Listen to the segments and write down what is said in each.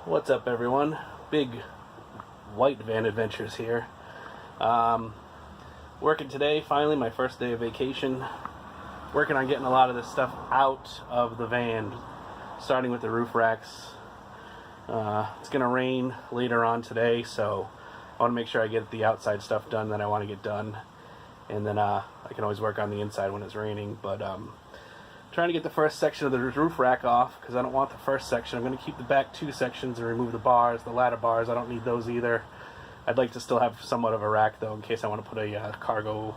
What's up, everyone? Big white van adventures here. Working today, finally, my first day of vacation. Working on getting a lot of this stuff out of the van, starting with the roof racks. It's gonna rain later on today, so I want to make sure I get the outside stuff done that I want to get done, and then I can always work on the inside when it's raining. But trying to get the first section of the roof rack off because I don't want the first section. I'm going to keep the back two sections and remove the bars, the ladder bars. I don't need those either. I'd like to still have somewhat of a rack though, in case I want to put a cargo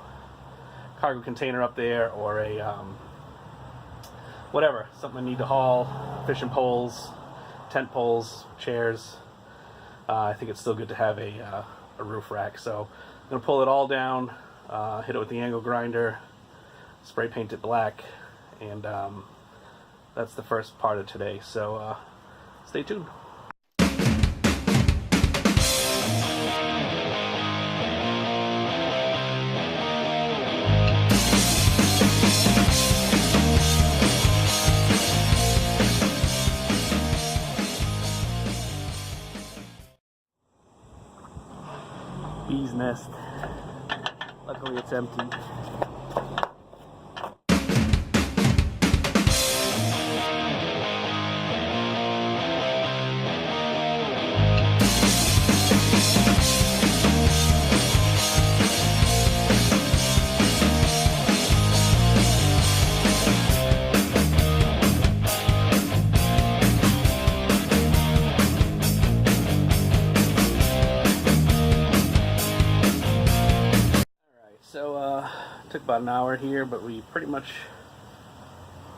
container up there, or a whatever, something I need to haul, fishing poles, tent poles, chairs. I think it's still good to have a roof rack. So I'm going to pull it all down, hit it with the angle grinder, spray paint it black, and that's the first part of today. So stay tuned. Bee's nest. Luckily it's empty. So took about an hour here, but we pretty much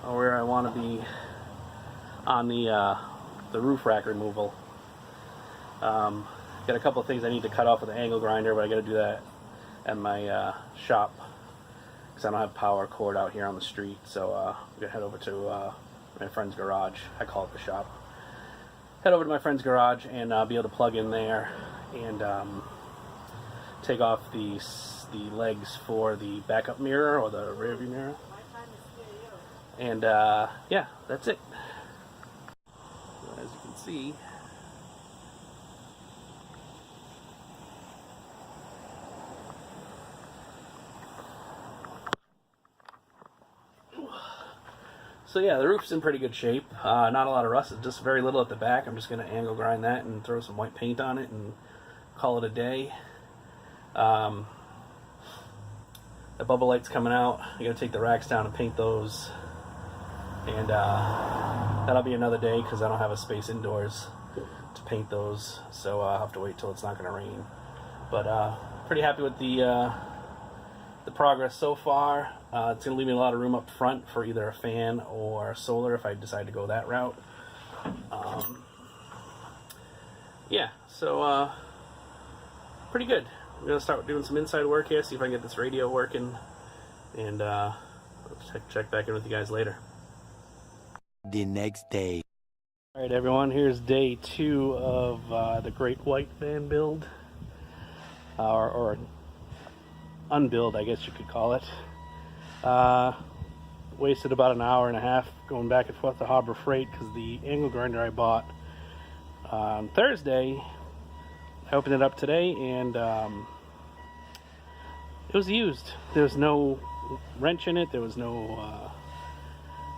are where I want to be on the roof rack removal. Got a couple of things I need to cut off with the angle grinder, but I got to do that at my shop because I don't have power cord out here on the street. So I'm gonna head over to my friend's garage. I call it the shop. Head over to my friend's garage and be able to plug in there and take off the legs for the backup mirror or the rear view mirror. And yeah, that's it. As you can see, so yeah, the roof's in pretty good shape. Not a lot of rust, just very little at the back. I'm just going to angle grind that and throw some white paint on it and call it a day. The bubble light's coming out. I gotta take the racks down and paint those, and that'll be another day because I don't have a space indoors to paint those, so I'll have to wait till it's not gonna rain. But pretty happy with the progress so far. It's gonna leave me a lot of room up front for either a fan or solar if I decide to go that route. Yeah, so pretty good. I'm going to start doing some inside work here, see if I can get this radio working, and check back in with you guys later. The next day. Alright everyone, here's day 2 of the Great White Van build, or unbuild, I guess you could call it. Wasted about an hour and a half going back and forth to Harbor Freight because the angle grinder I bought on Thursday, I opened it up today and it was used. There was no wrench in it, there was no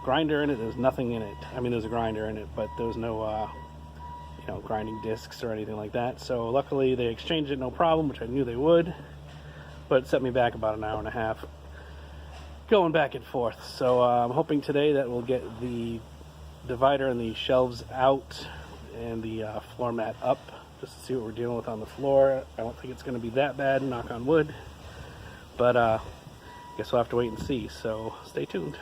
grinder in it, there was nothing in it. I mean, there's a grinder in it, but there was no grinding discs or anything like that. So luckily they exchanged it no problem, which I knew they would, but it set me back about an hour and a half going back and forth. So I'm hoping today that we'll get the divider and the shelves out and the floor mat up, just to see what we're dealing with on the floor. I don't think it's going to be that bad, knock on wood, but I guess we'll have to wait and see, so stay tuned.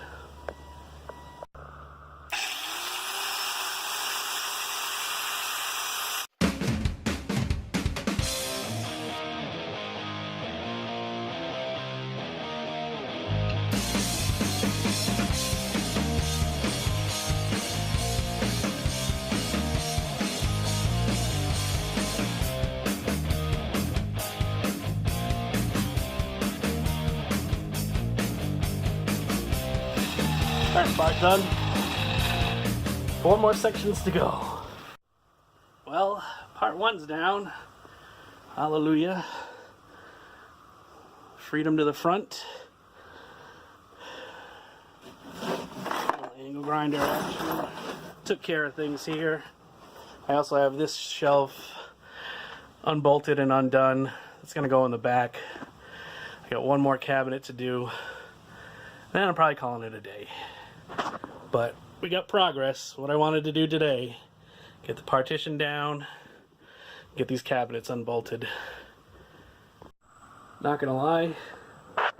Alright, part done. 4 more sections to go. well, part one's down. Hallelujah. Freedom to the front. Little angle grinder action. Took care of things here. I also have this shelf unbolted and undone. It's gonna go in the back. I got one more cabinet to do. Then I'm probably calling it a day. But we got progress. What I wanted to do today, get the partition down, get these cabinets unbolted. Not gonna lie, I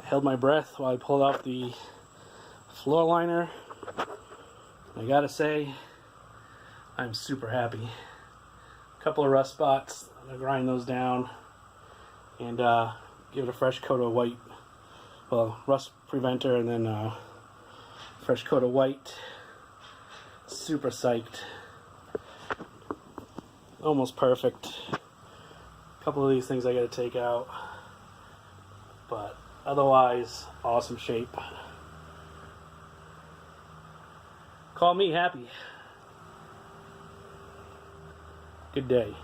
held my breath while I pulled off the floor liner. I gotta say, I'm super happy. A couple of rust spots, I'm gonna grind those down and give it a fresh coat of white. Well, rust preventer and then fresh coat of white. Super psyched. Almost perfect. A couple of these things I gotta take out. But otherwise, awesome shape. Call me happy. Good day.